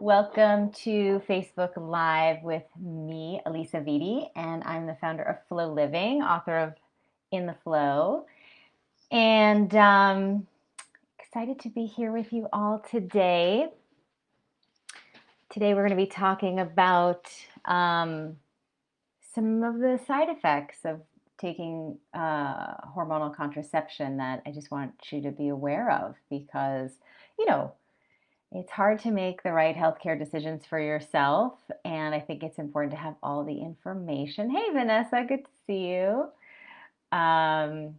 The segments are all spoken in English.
Welcome to Facebook Live with me, Alisa Vitti, and I'm the founder of FLO Living, author of In the Flow, and excited to be here with you all today. Today we're going to be talking about some of the side effects of taking hormonal contraception that I just want you to be aware of because, you know, it's hard to make the right healthcare decisions for yourself, and I think it's important to have all the information. Hey, Vanessa, good to see you. Um,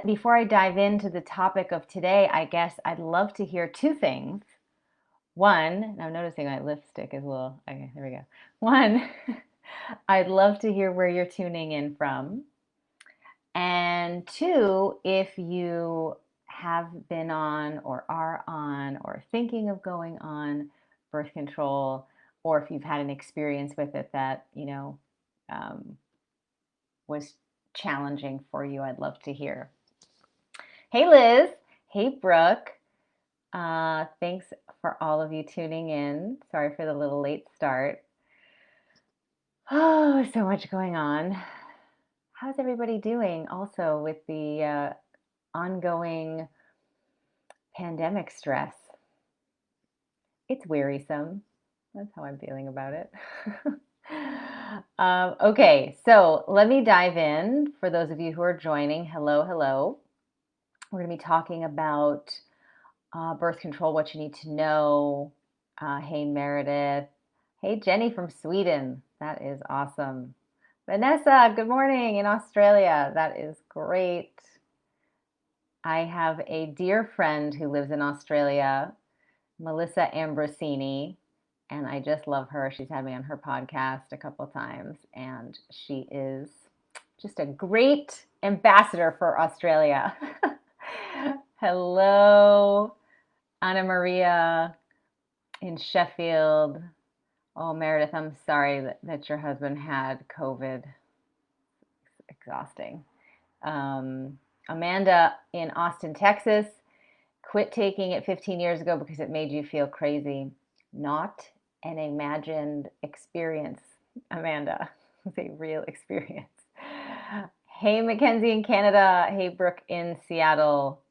Before I dive into the topic of today, I guess I'd love to hear two things. One, and I'm noticing my lipstick is a little, okay, there we go. One, I'd love to hear where you're tuning in from. And two, if you have been on or are on or thinking of going on birth control, or if you've had an experience with it that, um, was challenging for you, I'd love to hear. Hey, Liz. Hey, Brooke. Thanks for all of you tuning in. Sorry for the little late start. Oh, so much going on. How's everybody doing also with the ongoing pandemic stress? It's wearisome. That's how I'm feeling about it. Okay, so let me dive in. For those of you who are joining, hello, hello. We're going to be talking about birth control, what you need to know. Hey, Meredith. Hey, Jenny from Sweden. That is awesome. Vanessa, good morning in Australia. That is great. I have a dear friend who lives in Australia, Melissa Ambrosini, and I just love her. She's had me on her podcast a couple times, and she is just a great ambassador for Australia. Hello, Anna Maria in Sheffield. Oh, Meredith, I'm sorry that your husband had COVID. It's exhausting. Amanda in Austin, Texas. Quit taking it 15 years ago because it made you feel crazy. Not an imagined experience, Amanda. It's a real experience. Hey, Mackenzie in Canada. Hey, Brooke in Seattle.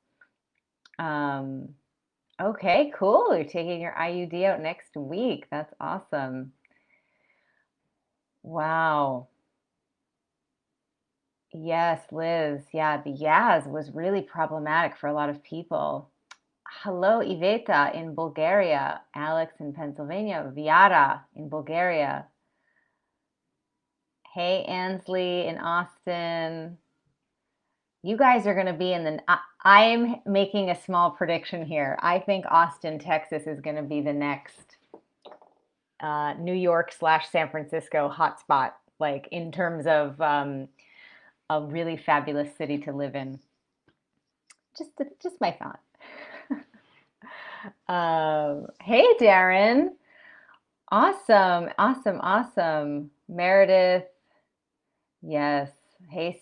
Okay, cool. You're taking your IUD out next week. That's awesome. Wow. Yes, Liz. Yeah, the Yaz was really problematic for a lot of people. Hello, Iveta in Bulgaria, Alex in Pennsylvania, Viara in Bulgaria. Hey, Ansley in Austin. You guys are going to be in I'm making a small prediction here. I think Austin, Texas is going to be the next New York / San Francisco hotspot, like in terms of a really fabulous city to live in. Just my thought. Hey, Darren. Awesome, awesome, awesome. Meredith. Yes. Hey,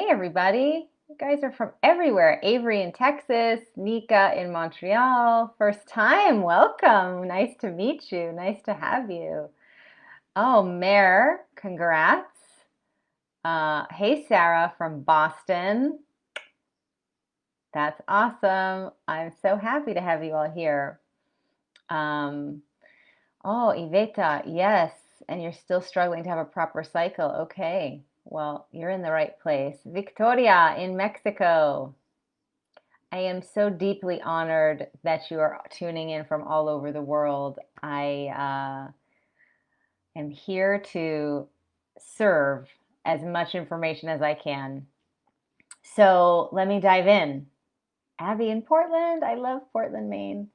everybody. You guys are from everywhere. Avery in Texas, Nika in Montreal. First time. Welcome. Nice to meet you. Nice to have you. Oh, Mare, congrats. Hey, Sarah from Boston. That's awesome. I'm so happy to have you all here. Um, oh, Iveta, yes. And you're still struggling to have a proper cycle. Okay. Well, you're in the right place. Victoria in Mexico. I am so deeply honored that you are tuning in from all over the world. I am here to serve as much information as I can. So let me dive in. Abby in Portland. I love Portland, Maine.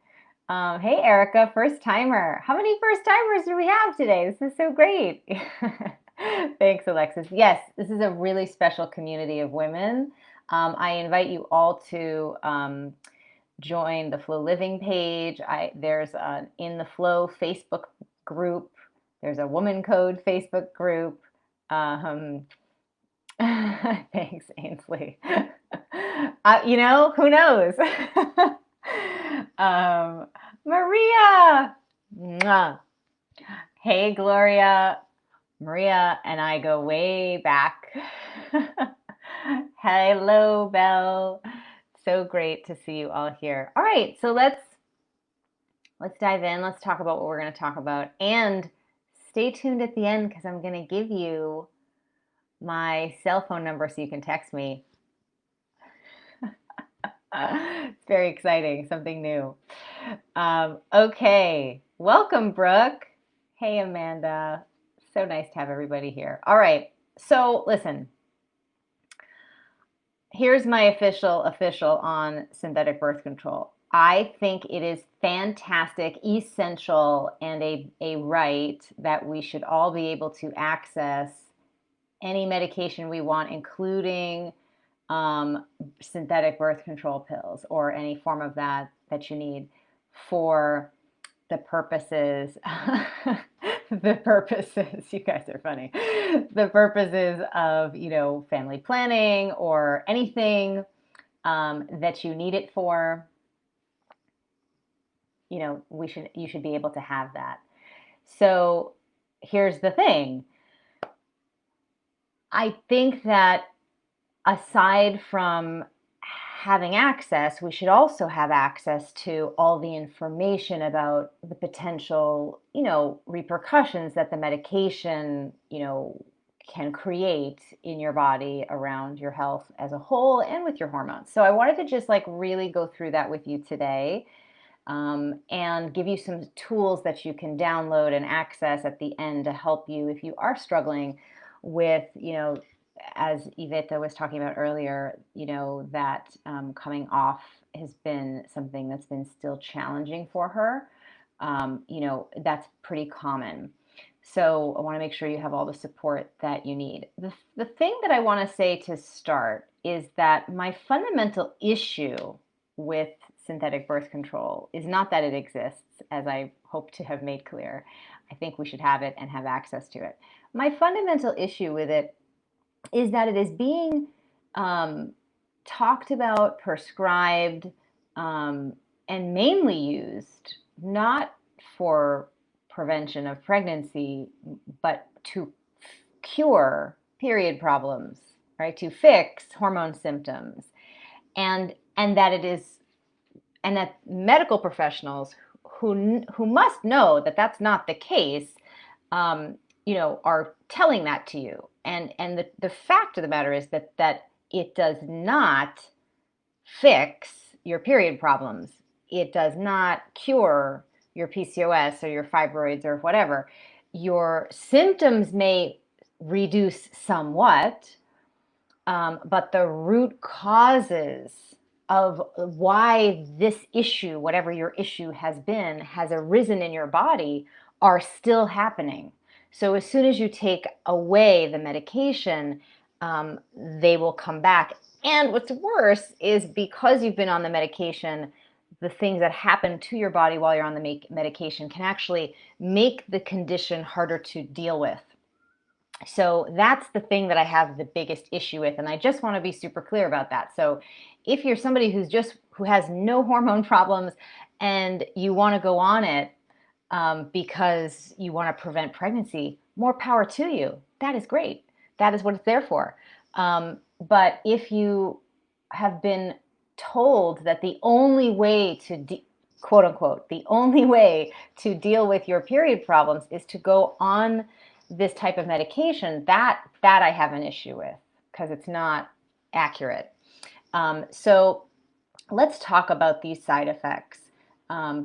Hey, Erica, first timer. How many first timers do we have today? This is so great. Thanks, Alexis. Yes, this is a really special community of women. I invite you all to join the FLO Living page. There's an In the FLO Facebook group. There's a Woman Code Facebook group. Thanks, Ainsley. Who knows? Maria, Mwah. Hey, Gloria. Maria and I go way back. Hello, Belle. So great to see you all here. All right, so let's dive in. Let's talk about what we're going to talk about. And stay tuned at the end because I'm going to give you my cell phone number so you can text me. It's very exciting, something new. Okay, welcome, Brooke. Hey, Amanda. So nice to have everybody here. All right, so listen, here's my official on synthetic birth control. I think it is fantastic, essential, and a right that we should all be able to access any medication we want, including synthetic birth control pills or any form of that you need for the purposes the purposes, you guys are funny, the purposes of, family planning or anything that you need it for. You should be able to have that. So here's the thing. I think that aside from having access, we should also have access to all the information about the potential, repercussions that the medication, can create in your body around your health as a whole and with your hormones. So I wanted to just like really go through that with you today, and give you some tools that you can download and access at the end to help you if you are struggling with, as Iveta was talking about earlier, that coming off has been something that's been still challenging for her. That's pretty common. So I want to make sure you have all the support that you need. The thing that I want to say to start is that my fundamental issue with synthetic birth control is not that it exists, as I hope to have made clear. I think we should have it and have access to it. My fundamental issue with it is that it is being talked about, prescribed, and mainly used not for prevention of pregnancy, but to cure period problems, right? To fix hormone symptoms, and that it is, and that medical professionals who must know that that's not the case, are telling that to you. And the fact of the matter is that it does not fix your period problems. It does not cure your PCOS or your fibroids or whatever. Your symptoms may reduce somewhat, but the root causes of why this issue, whatever your issue has been, has arisen in your body are still happening. So as soon as you take away the medication, they will come back. And what's worse is because you've been on the medication, the things that happen to your body while you're on the medication can actually make the condition harder to deal with. So that's the thing that I have the biggest issue with, and I just want to be super clear about that. So if you're somebody who has no hormone problems and you want to go on it because you want to prevent pregnancy, more power to you. That is great. That is what it's there for. But if you have been told that the only way to quote unquote, the only way to deal with your period problems is to go on this type of medication, that I have an issue with because it's not accurate. So let's talk about these side effects,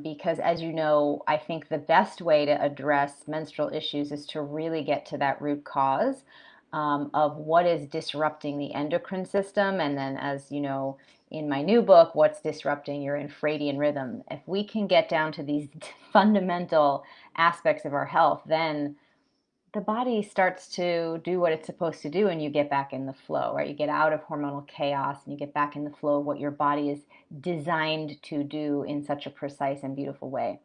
because as you know, I think the best way to address menstrual issues is to really get to that root cause of what is disrupting the endocrine system, and then, as you know, in my new book, what's disrupting your infradian rhythm. If we can get down to these fundamental aspects of our health, then the body starts to do what it's supposed to do, and you get back in the flow, right? You get out of hormonal chaos and you get back in the flow of what your body is designed to do in such a precise and beautiful way.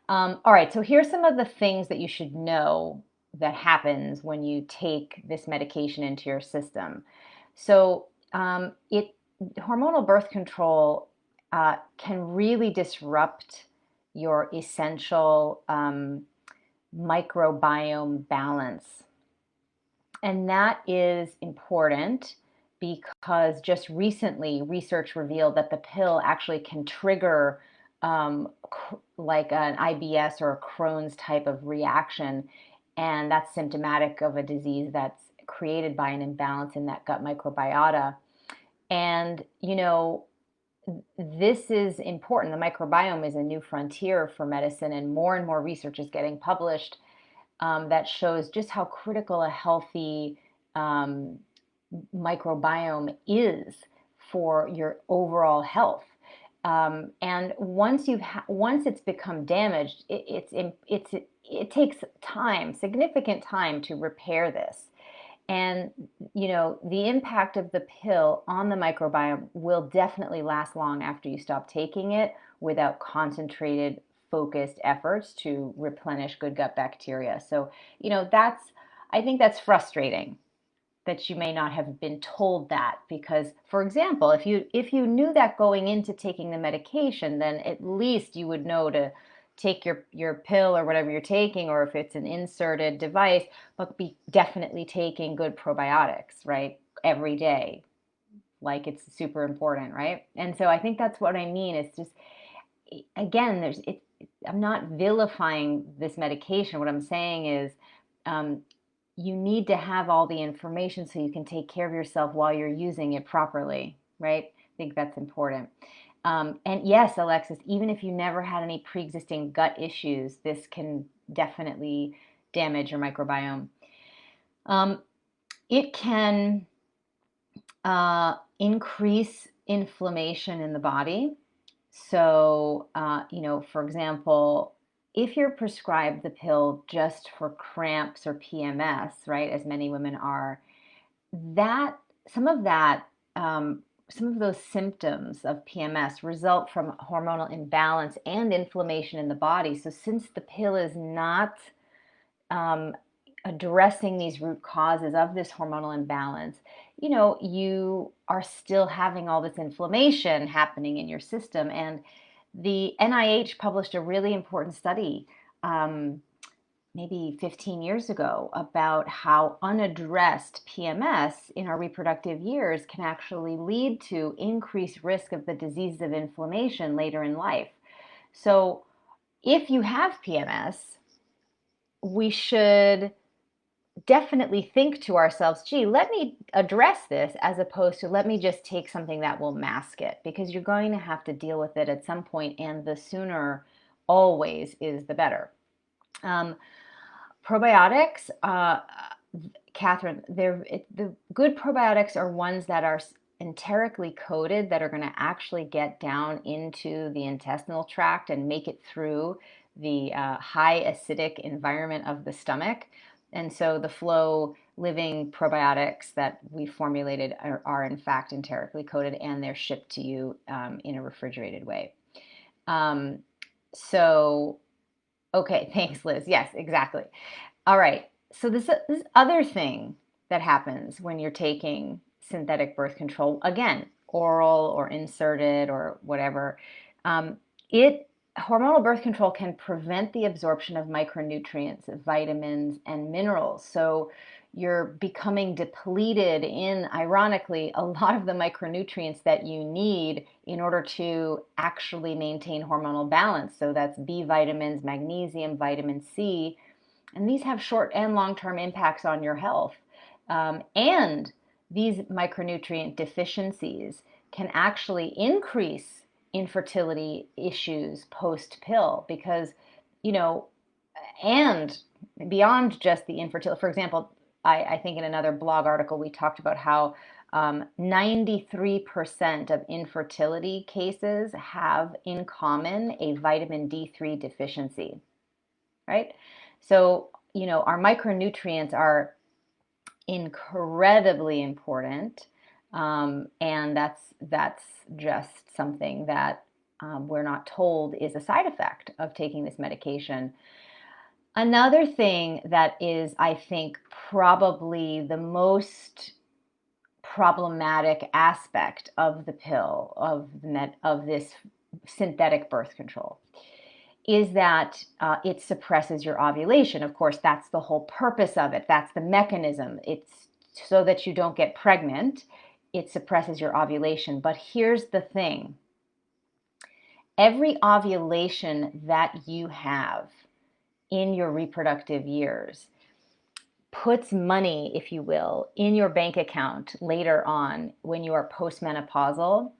All right, so here's some of the things that you should know that happens when you take this medication into your system. So hormonal birth control can really disrupt your essential microbiome balance. And that is important because just recently research revealed that the pill actually can trigger like an IBS or a Crohn's type of reaction. And that's symptomatic of a disease that's created by an imbalance in that gut microbiota. And, this is important. The microbiome is a new frontier for medicine, and more research is getting published that shows just how critical a healthy um, microbiome is for your overall health. And once it's become damaged, it takes time, significant time to repair this. And the impact of the pill on the microbiome will definitely last long after you stop taking it without concentrated, focused efforts to replenish good gut bacteria. So, I think that's frustrating that you may not have been told that because, for example, if you knew that going into taking the medication, then at least you would know to take your pill or whatever you're taking, or if it's an inserted device, but be definitely taking good probiotics, right? Every day. Like it's super important, right? And so I think that's what I mean. It's just, again, I'm not vilifying this medication. What I'm saying is, um, you need to have all the information so you can take care of yourself while you're using it properly, right? I think that's important. And yes, Alexis, even if you never had any pre-existing gut issues, this can definitely damage your microbiome. Um, it can increase inflammation in the body. So, for example, if you're prescribed the pill just for cramps or PMS, right, as many women are, that some of that, some of those symptoms of PMS result from hormonal imbalance and inflammation in the body. So, since the pill is not um, addressing these root causes of this hormonal imbalance, you are still having all this inflammation happening in your system. And the NIH published a really important study maybe 15 years ago about how unaddressed PMS in our reproductive years can actually lead to increased risk of the diseases of inflammation later in life. So if you have PMS, we should definitely think to ourselves, gee, let me address this as opposed to let me just take something that will mask it, because you're going to have to deal with it at some point, and the sooner always is the better. Probiotics, Catherine, the good probiotics are ones that are enterically coated, that are going to actually get down into the intestinal tract and make it through the high acidic environment of the stomach. And so the FLO Living probiotics that we formulated are in fact enterically coated, and they're shipped to you in a refrigerated way. Um, so, okay, thanks, Liz. Yes, exactly. All right. So this other thing that happens when you're taking synthetic birth control, again, oral or inserted or whatever, it hormonal birth control can prevent the absorption of micronutrients, vitamins, and minerals. So you're becoming depleted in, ironically, a lot of the micronutrients that you need in order to actually maintain hormonal balance. So that's B vitamins, magnesium, vitamin C, and these have short and long-term impacts on your health. And these micronutrient deficiencies can actually increase infertility issues post-pill because, you know, and beyond just the infertility, for example, I think in another blog article we talked about how 93% of infertility cases have in common a vitamin D3 deficiency, right? So, our micronutrients are incredibly important, and that's just something that we're not told is a side effect of taking this medication. Another thing that is, I think, probably the most problematic aspect of the pill, of this synthetic birth control, is that it suppresses your ovulation. Of course, that's the whole purpose of it. That's the mechanism. It's so that you don't get pregnant. It suppresses your ovulation. But here's the thing. Every ovulation that you have in your reproductive years puts money, if you will, in your bank account later on when you are postmenopausal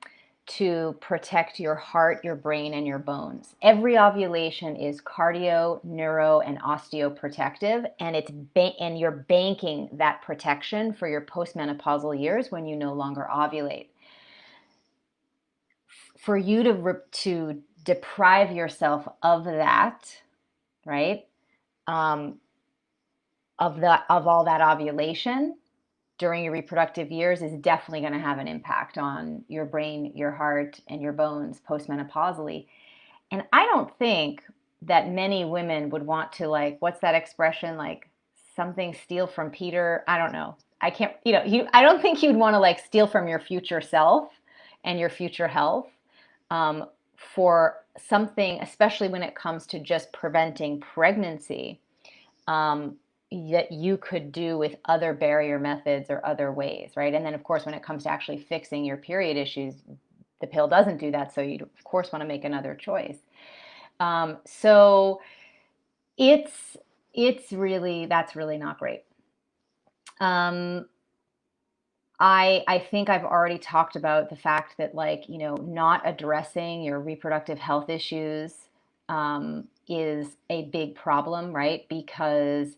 to protect your heart, your brain, and your bones. Every ovulation is cardio, neuro, and osteoprotective, and you're banking that protection for your postmenopausal years when you no longer ovulate. For you to deprive yourself of that, right? Of all that ovulation during your reproductive years is definitely going to have an impact on your brain, your heart, and your bones postmenopausally. And I don't think that many women would want to, like, what's that expression, like something steal from Peter? I don't know. I can't, I don't think you'd want to like steal from your future self and your future health for something, especially when it comes to just preventing pregnancy. That you could do with other barrier methods or other ways, right? And then, of course, when it comes to actually fixing your period issues, the pill doesn't do that. So you, of course, want to make another choice. So it's really, that's really not great. I think I've already talked about the fact that, like, not addressing your reproductive health issues is a big problem, right? Because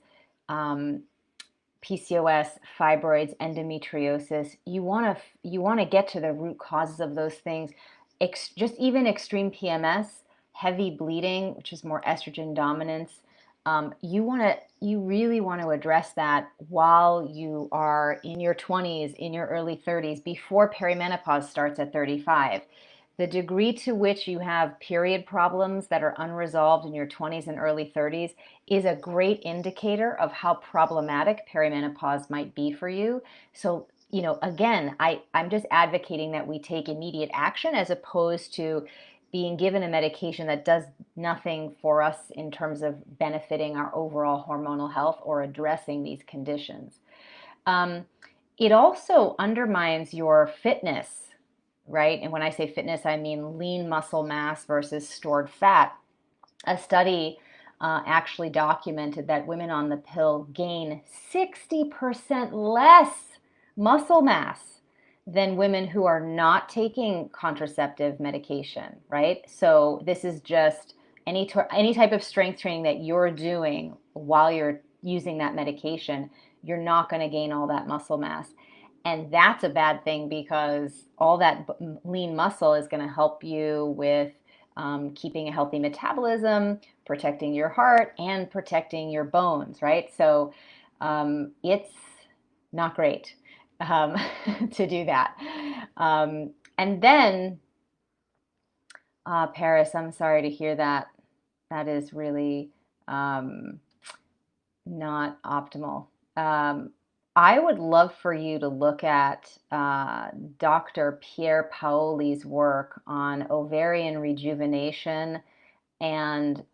PCOS, fibroids, endometriosis, you want to get to the root causes of those things. Just even extreme PMS, heavy bleeding, which is more estrogen dominance. You really want to address that while you are in your 20s, in your early 30s, before perimenopause starts at 35. The degree to which you have period problems that are unresolved in your 20s and early 30s is a great indicator of how problematic perimenopause might be for you. So, again, I'm just advocating that we take immediate action as opposed to being given a medication that does nothing for us in terms of benefiting our overall hormonal health or addressing these conditions. It also undermines your fitness, right? And when I say fitness, I mean lean muscle mass versus stored fat. A study actually documented that women on the pill gain 60% less muscle mass than women who are not taking contraceptive medication, right? So this is just any type of strength training that you're doing while you're using that medication, you're not going to gain all that muscle mass. And that's a bad thing because all that lean muscle is going to help you with keeping a healthy metabolism, protecting your heart, and protecting your bones, right? So it's not great to do that. And then, Paris, I'm sorry to hear that. That is really not optimal. I would love for you to look at Dr. Pierre Paoli's work on ovarian rejuvenation and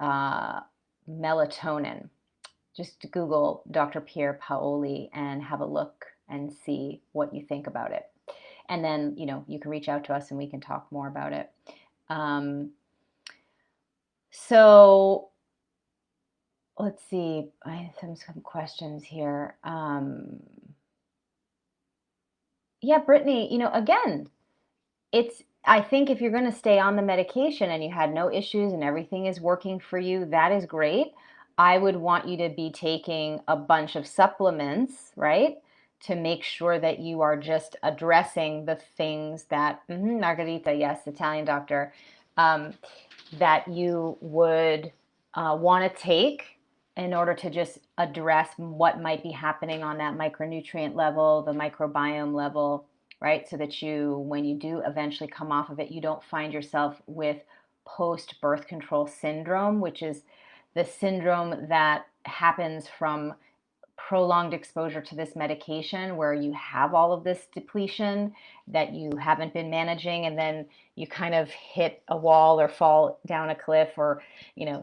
melatonin. Just Google Dr. Pierre Paoli and have a look and see what you think about it. And then, you can reach out to us and we can talk more about it. So let's see, I have some questions here. Yeah, Brittany, again, I think if you're going to stay on the medication and you had no issues and everything is working for you, that is great. I would want you to be taking a bunch of supplements, right? To make sure that you are just addressing the things that, Margarita, yes, Italian doctor, that you would want to take in order to just address what might be happening on that micronutrient level, the microbiome level, right? So that when you do eventually come off of it, you don't find yourself with post-birth control syndrome, which is the syndrome that happens from prolonged exposure to this medication where you have all of this depletion that you haven't been managing, and then you kind of hit a wall or fall down a cliff, or,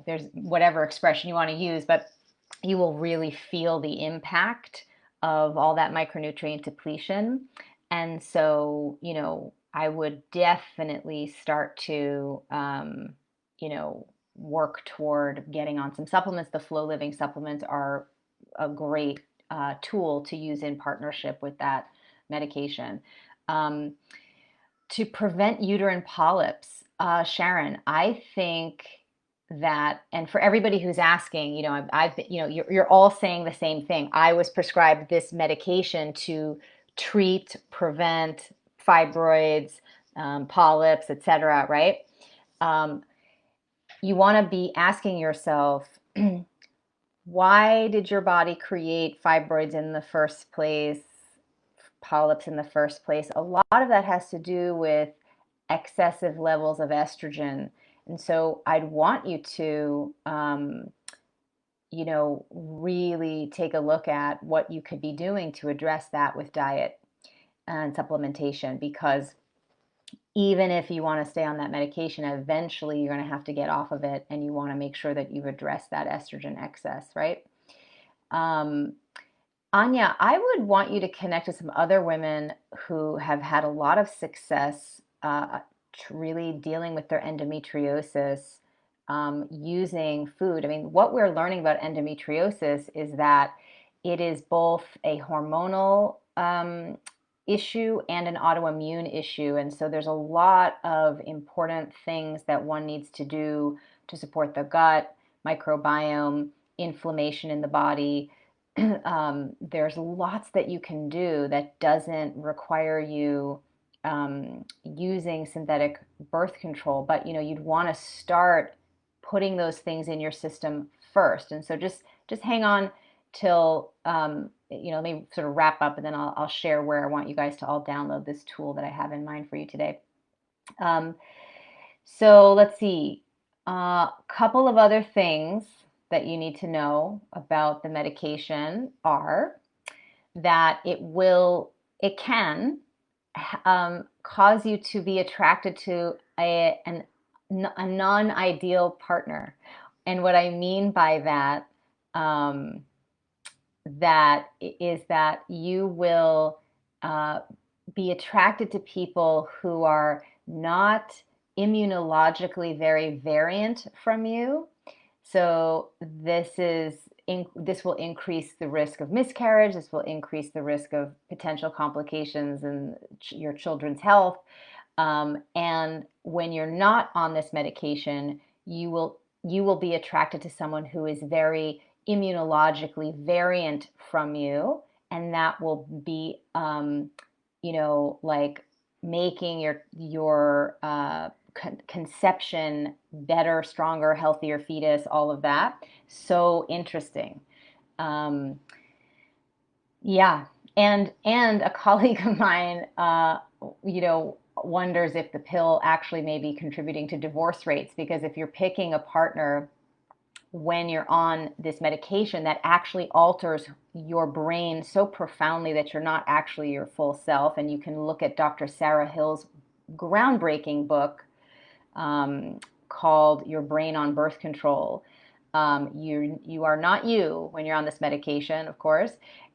there's whatever expression you want to use, but you will really feel the impact of all that micronutrient depletion. And so, I would definitely start to, work toward getting on some supplements. The FLO Living supplements are a great tool to use in partnership with that medication. Um, to prevent uterine polyps, Sharon, I think that, and for everybody who's asking, I've you're all saying the same thing. I was prescribed this medication to treat, prevent fibroids, polyps, etc., right? Um, you want to be asking yourself, why did your body create fibroids in the first place, polyps in the first place? A lot of that has to do with excessive levels of estrogen. And so I'd want you to, really take a look at what you could be doing to address that with diet and supplementation, because even if you want to stay on that medication, eventually you're going to have to get off of it, and you want to make sure that you've addressed that estrogen excess, right? Um, Anya, I would want you to connect with some other women who have had a lot of success really dealing with their endometriosis using food. I mean, what we're learning about endometriosis is that it is both a hormonal issue and an autoimmune issue. And so there's a lot of important things that one needs to do to support the gut, microbiome, inflammation in the body. There's lots that you can do that doesn't require you using synthetic birth control, but you'd want to start putting those things in your system first. And so just hang on till let me sort of wrap up, and then I'll share where I want you guys to all download this tool that I have in mind for you today. So let's see, a couple of other things that you need to know about the medication are that it can cause you to be attracted to a non-ideal partner. And what I mean by that, that is that you will be attracted to people who are not immunologically very variant from you. So this will increase the risk of miscarriage. This will increase the risk of potential complications in your children's health. And when you're not on this medication, you will be attracted to someone who is very immunologically variant from you, and that will be, like making your conception better, stronger, healthier fetus, all of that. So interesting. Um, yeah. And a colleague of mine, wonders if the pill actually may be contributing to divorce rates, because if you're picking a partner when you're on this medication, that actually alters your brain so profoundly that you're not actually your full self. And you can look at Dr. Sarah Hill's groundbreaking book called Your Brain on Birth Control. You are not you when you're on this medication, of course.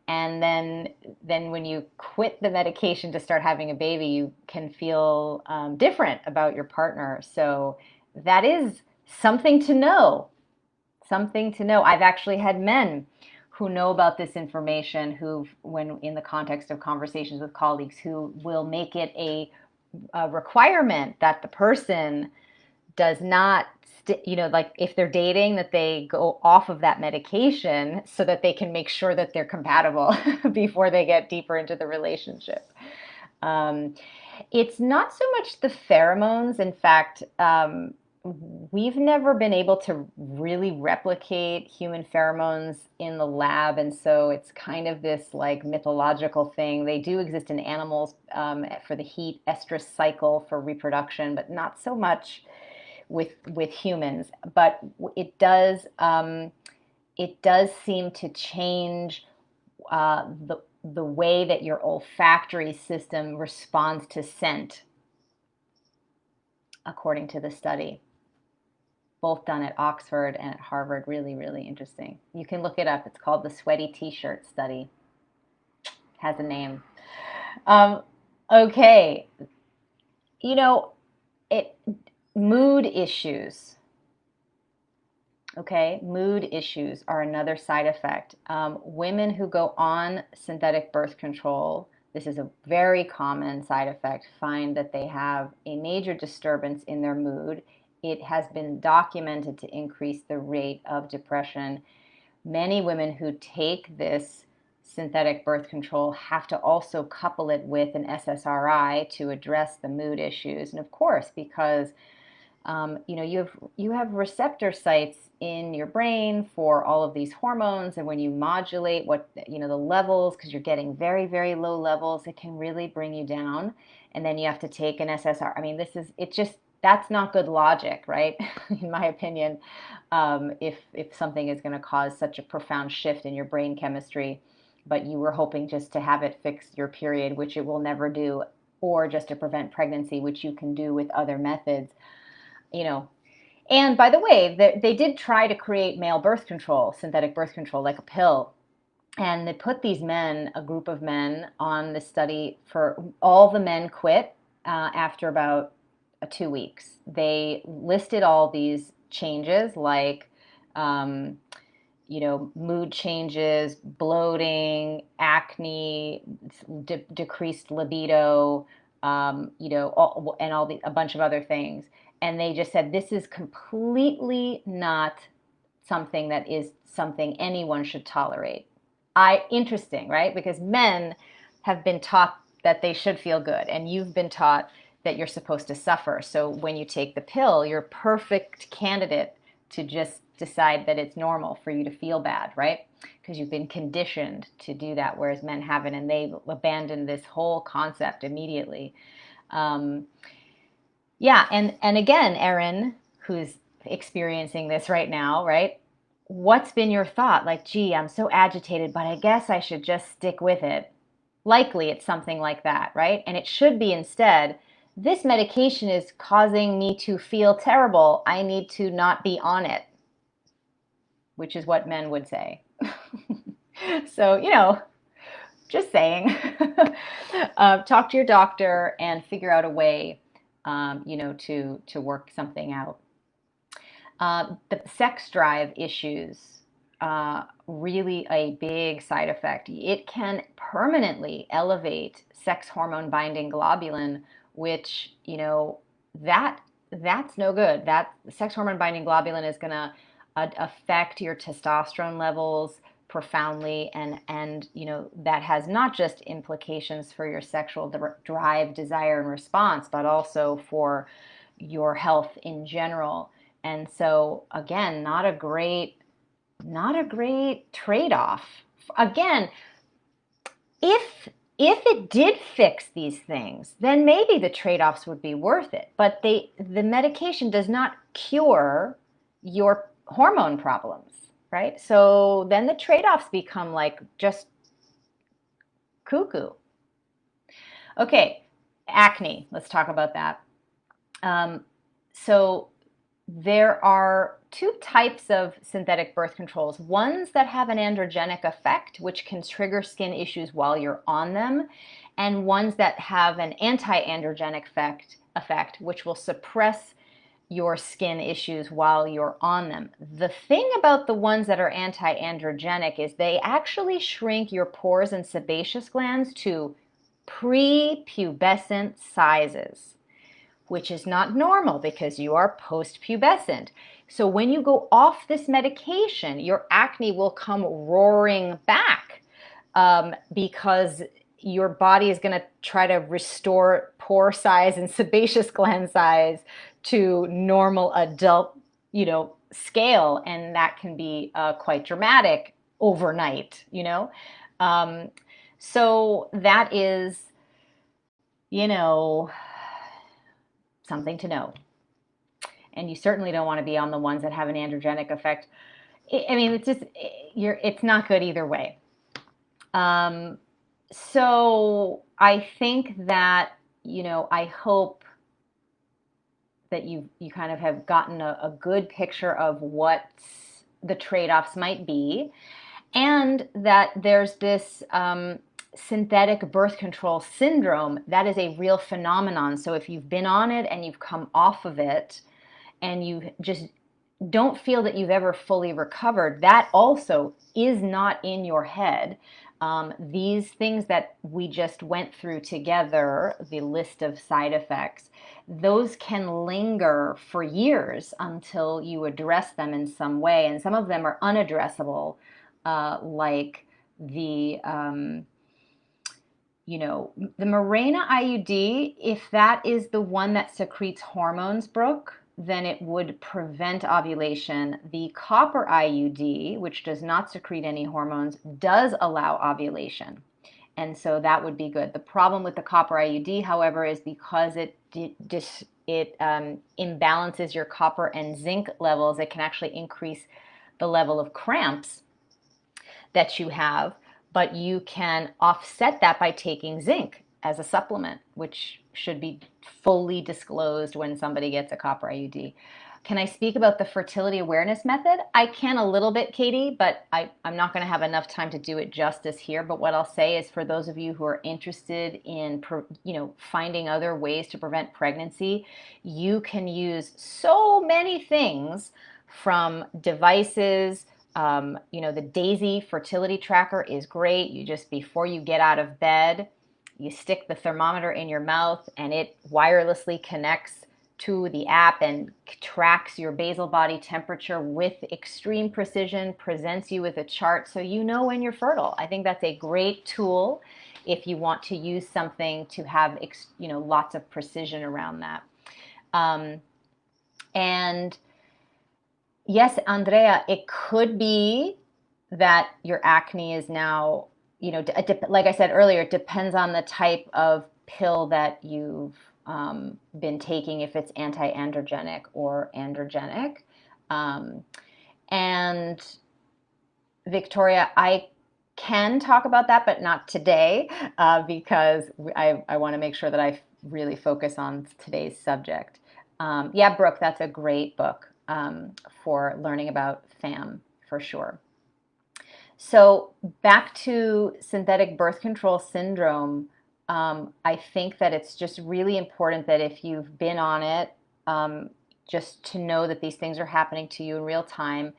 And then when you quit the medication to start having a baby, you can feel different about your partner. So that is something to know. Something to know. I've actually had men who know about this information, who, when in the context of conversations with colleagues, who will make it a requirement that the person does not, like if they're dating, that they go off of that medication so that they can make sure that they're compatible before they get deeper into the relationship. Um, it's not so much the pheromones. In fact, we've never been able to really replicate human pheromones in the lab, and so it's kind of this like mythological thing. They do exist in animals for the heat estrus cycle for reproduction, but not so much with humans. But it does seem to change the way that your olfactory system responds to scent, according to the study. Both done at Oxford and at Harvard. Really, really interesting. You can look it up. It's called the Sweaty T-shirt study. It has a name. Um, okay, you know, it mood issues. Okay, mood issues are another side effect. Women who go on synthetic birth control, this is a very common side effect, find that they have a major disturbance in their mood. It has been documented to increase the rate of depression. Many women who take this synthetic birth control have to also couple it with an SSRI to address the mood issues. And of course, because you have receptor sites in your brain for all of these hormones, and when you modulate the levels, because you're getting very, very low levels, it can really bring you down. And then you have to take an SSR. I mean, that's not good logic, right? In my opinion, if something is going to cause such a profound shift in your brain chemistry, but you were hoping just to have it fix your period, which it will never do, or just to prevent pregnancy, which you can do with other methods. And by the way, they did try to create male birth control, synthetic birth control, like a pill. And they put these men, a group of men, on the study. For all the men quit after about 2 weeks. They listed all these changes like, mood changes, bloating, acne, decreased libido, and a bunch of other things. And they just said, this is completely not something that is something anyone should tolerate. Interesting, right? Because men have been taught that they should feel good, and you've been taught that you're supposed to suffer. So when you take the pill, you're a perfect candidate to just decide that it's normal for you to feel bad, right? Because you've been conditioned to do that, whereas men haven't, and they've abandoned this whole concept immediately. Yeah, and again, Erin, who's experiencing this right now, right? What's been your thought? Like, gee, I'm so agitated, but I guess I should just stick with it. Likely it's something like that, right? And it should be instead, this medication is causing me to feel terrible. I need to not be on it, which is what men would say. So, just saying, talk to your doctor and figure out a way, to work something out. The sex drive issues, really a big side effect. It can permanently elevate sex hormone binding globulin, which, that's no good. That sex hormone binding globulin is going to affect your testosterone levels profoundly, and that has not just implications for your sexual drive, desire, and response, but also for your health in general. And so again, not a great trade-off. Again, if it did fix these things, then maybe the trade-offs would be worth it. But the medication does not cure your hormone problems, right? So then the trade-offs become like just cuckoo. Okay, acne. Let's talk about that. So there are two types of synthetic birth controls. Ones that have an androgenic effect, which can trigger skin issues while you're on them, and ones that have an anti-androgenic effect, which will suppress your skin issues while you're on them. The thing about the ones that are anti-androgenic is they actually shrink your pores and sebaceous glands to prepubescent sizes, which is not normal because you are post-pubescent. So when you go off this medication, your acne will come roaring back, because your body is going to try to restore pore size and sebaceous gland size to normal adult, scale, and that can be quite dramatic overnight, So that is, something to know. And you certainly don't want to be on the ones that have an androgenic effect. I mean, it's not good either way. Um, so I think that, I hope that you kind of have gotten a good picture of what the trade-offs might be, and that there's this synthetic birth control syndrome that is a real phenomenon. So if you've been on it and you've come off of it and you just don't feel that you've ever fully recovered, that also is not in your head. These things that we just went through together, the list of side effects, those can linger for years until you address them in some way. And some of them are unaddressable, like the the Mirena IUD, if that is the one that secretes hormones, Brooke, then it would prevent ovulation. The copper IUD, which does not secrete any hormones, does allow ovulation. And so that would be good. The problem with the copper IUD, however, is because it imbalances your copper and zinc levels, it can actually increase the level of cramps that you have, but you can offset that by taking zinc as a supplement, which should be fully disclosed when somebody gets a copper IUD. Can I speak about the fertility awareness method? I can a little bit, Katie, but I'm not going to have enough time to do it justice here. But what I'll say is, for those of you who are interested in, finding other ways to prevent pregnancy, you can use so many things, from devices. The Daisy fertility tracker is great. You just, before you get out of bed, you stick the thermometer in your mouth and it wirelessly connects to the app and tracks your basal body temperature with extreme precision, presents you with a chart so you know when you're fertile. I think that's a great tool if you want to use something to have lots of precision around that. Um, and yes, Andrea, it could be that your acne is now, like I said earlier, it depends on the type of pill that you've been taking, if it's anti-androgenic or androgenic. Um, and Victoria, I can talk about that, but not today, because I want to make sure that I really focus on today's subject. Yeah, Brooke, that's a great book for learning about FAM for sure. So back to synthetic birth control syndrome, I think that it's just really important that if you've been on it, just to know that these things are happening to you in real time.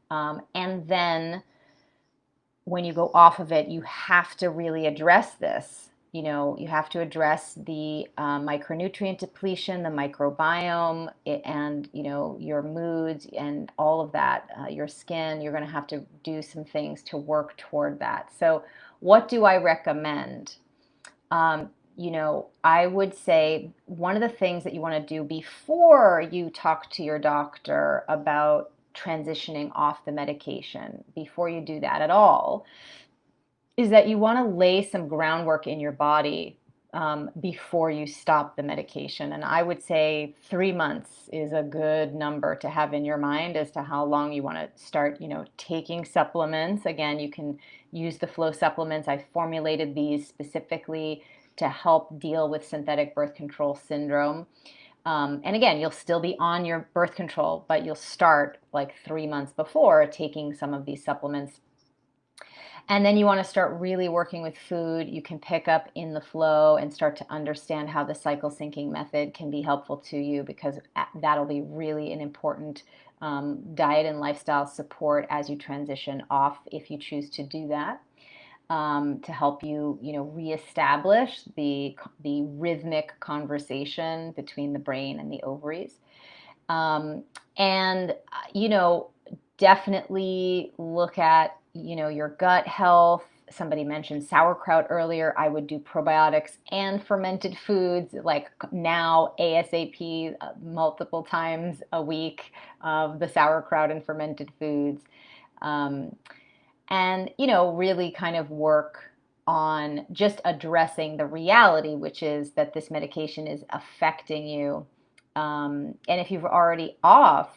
And then when you go off of it, you have to really address this. You have to address the micronutrient depletion, the microbiome, and your moods and all of that. Your skin. You're going to have to do some things to work toward that. So, what do I recommend? I would say one of the things that you want to do before you talk to your doctor about transitioning off the medication, before you do that at all, is that you want to lay some groundwork in your body before you stop the medication. And I would say 3 months is a good number to have in your mind as to how long you want to start, taking supplements. Again, you can use the FLO supplements. I formulated these specifically to help deal with synthetic birth control syndrome. And again, you'll still be on your birth control, but you'll start like 3 months before taking some of these supplements. And then you want to start really working with food. You can pick up in the FLO and start to understand how the cycle syncing method can be helpful to you, because that'll be really an important diet and lifestyle support as you transition off, if you choose to do that, to help you, reestablish the rhythmic conversation between the brain and the ovaries. And, definitely look at, your gut health. Somebody mentioned sauerkraut earlier. I would do probiotics and fermented foods, like now ASAP, multiple times a week of the sauerkraut and fermented foods. Um, and, really kind of work on just addressing the reality, which is that this medication is affecting you. And if you've already off,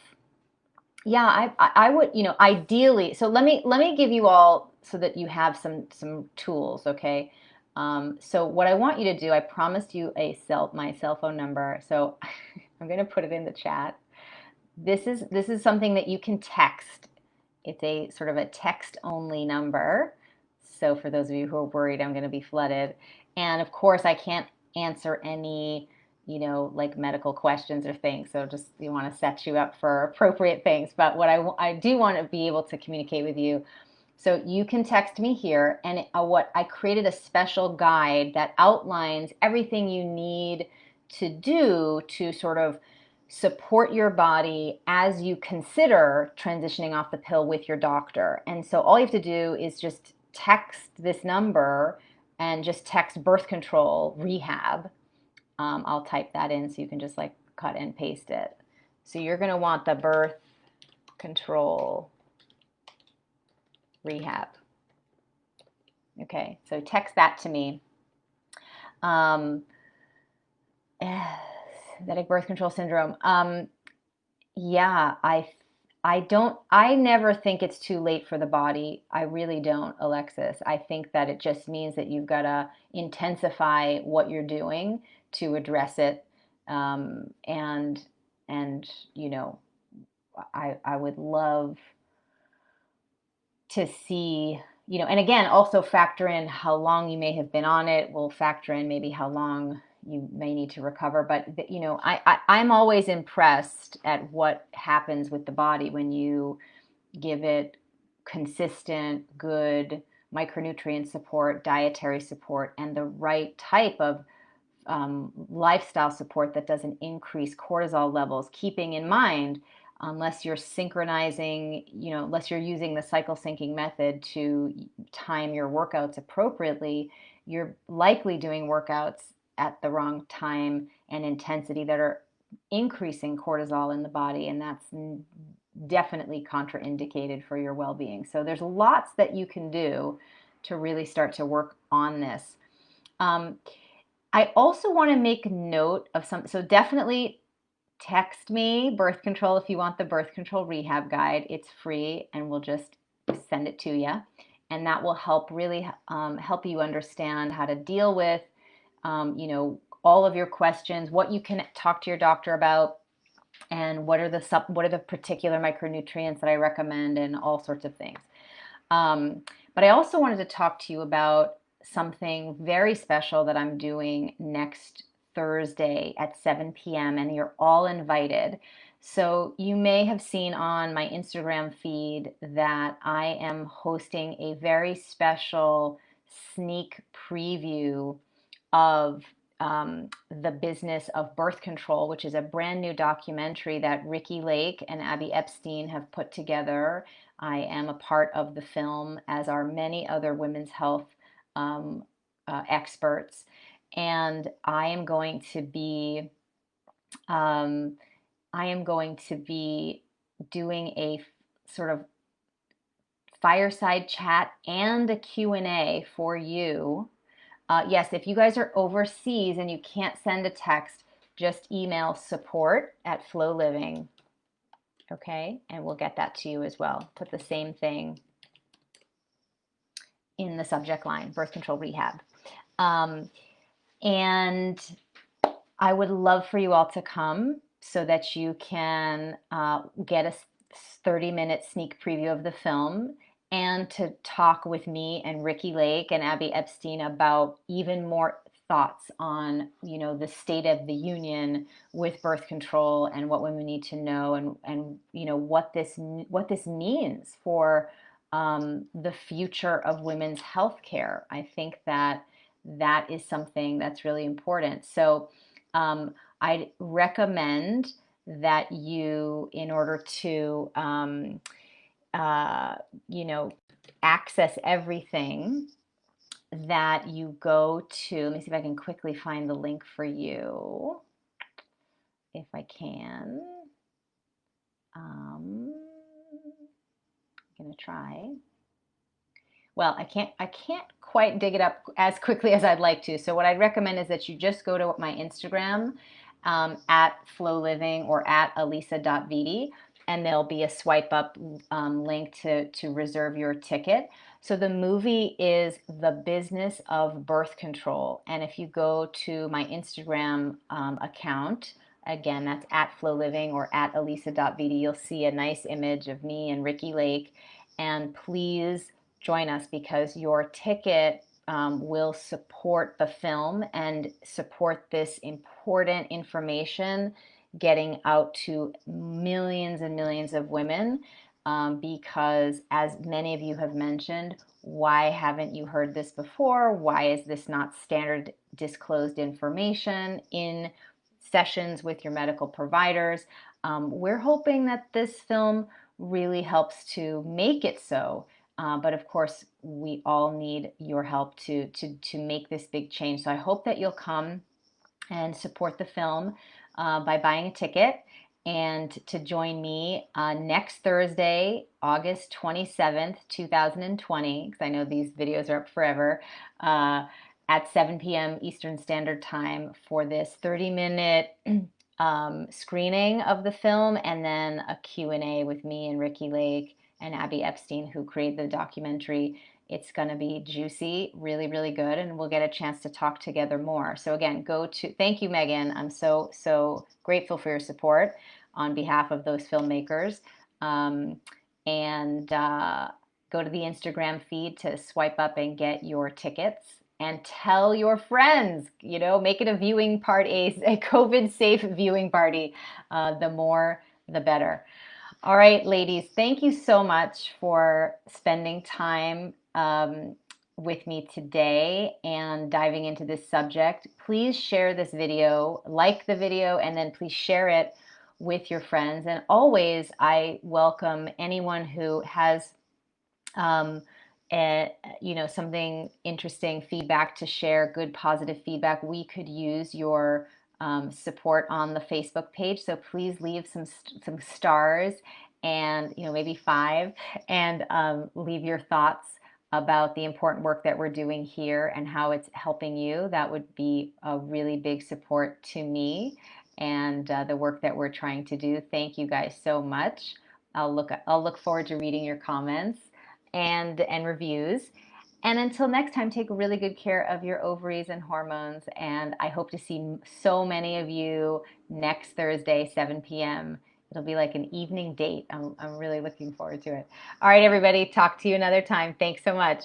yeah, I would, ideally. So let me give you all so that you have some tools, okay? So what I want you to do, I promised you my cell phone number, so I'm going to put it in the chat. This is something that you can text. It's a sort of a text only number. So for those of you who are worried I'm going to be flooded, and of course I can't answer any, like medical questions or things. So just you want to set you up for appropriate things. But what I do want to be able to communicate with you. So you can text me here, and what I created a special guide that outlines everything you need to do to sort of support your body as you consider transitioning off the pill with your doctor. And so all you have to do is just text this number and just text birth control rehab. I'll type that in so you can just like cut and paste it. So you're going to want the birth control rehab. Okay, so text that to me. Synthetic birth control syndrome. Yeah, I never think it's too late for the body. I really don't, Alexis. I think that it just means that you've got to intensify what you're doing to address it. And I would love to see, and again, also factor in how long you may have been on it. We'll factor in maybe how long you may need to recover. But, I'm always impressed at what happens with the body when you give it consistent, good micronutrient support, dietary support, and the right type of lifestyle support that doesn't increase cortisol levels, keeping in mind, unless you're synchronizing, unless you're using the cycle syncing method to time your workouts appropriately, you're likely doing workouts at the wrong time and intensity that are increasing cortisol in the body, and that's definitely contraindicated for your well-being. So there's lots that you can do to really start to work on this. I also want to make note of so definitely text me birth control if you want the birth control rehab guide. It's free, and we'll just send it to you, and that will help really help you understand how to deal with all of your questions, what you can talk to your doctor about, and what are the particular micronutrients that I recommend, and all sorts of things. But I also wanted to talk to you about something very special that I'm doing next Thursday at 7 p.m. and you're all invited. So you may have seen on my Instagram feed that I am hosting a very special sneak preview of The Business of Birth Control, which is a brand new documentary that Ricky Lake and Abby Epstein have put together. I am a part of the film, as are many other women's health experts, and I am going to be doing a sort of fireside chat and a Q&A for you. Yes, if you guys are overseas and you can't send a text, just email support@FLO Living. Okay, and we'll get that to you as well. Put the same thing in the subject line, birth control rehab. And I would love for you all to come so that you can get a 30-minute sneak preview of the film, and to talk with me and Ricky Lake and Abby Epstein about even more thoughts on, the state of the union with birth control and what women need to know, and what this means for the future of women's health care. I think that is something that's really important. So I'd recommend that you, in order to access everything, that you go to, let me see if I can quickly find the link for you, if I can. I'm gonna try. Well, I can't quite dig it up as quickly as I'd like to. So what I'd recommend is that you just go to my Instagram, at FLO Living or at alisa.vitti, and there'll be a swipe up link to reserve your ticket. So the movie is The Business of Birth Control. And if you go to my Instagram account, again, that's at FLO Living or at Alisa.Vitti, you'll see a nice image of me and Ricky Lake. And please join us because your ticket will support the film and support this important information getting out to millions and millions of women. Because, as many of you have mentioned, why haven't you heard this before? Why is this not standard disclosed information in sessions with your medical providers? We're hoping that this film really helps to make it so. But of course, we all need your help to make this big change. So I hope that you'll come and support the film by buying a ticket and to join me next Thursday, August 27th, 2020, because I know these videos are up forever, at 7 p.m. Eastern Standard Time for this 30-minute screening of the film, and then a Q&A with me and Ricky Lake and Abby Epstein, who created the documentary. It's going to be juicy, really, really good, and we'll get a chance to talk together more. So again, thank you, Megan. I'm so grateful for your support on behalf of those filmmakers. And go to the Instagram feed to swipe up and get your tickets. And tell your friends, make it a viewing party, a COVID-safe viewing party. The more, the better. All right, ladies, thank you so much for spending time with me today and diving into this subject. Please share this video, like the video, and then please share it with your friends. And always, I welcome anyone who has something interesting, feedback to share, good positive feedback. We could use your support on the Facebook page. So please leave some stars and maybe 5, and leave your thoughts about the important work that we're doing here and how it's helping you. That would be a really big support to me and the work that we're trying to do. Thank you guys so much. I'll look forward to reading your comments and reviews. And until next time, take really good care of your ovaries and hormones. And I hope to see so many of you next Thursday, 7 p.m. It'll be like an evening date. I'm really looking forward to it. All right, everybody, talk to you another time. Thanks so much.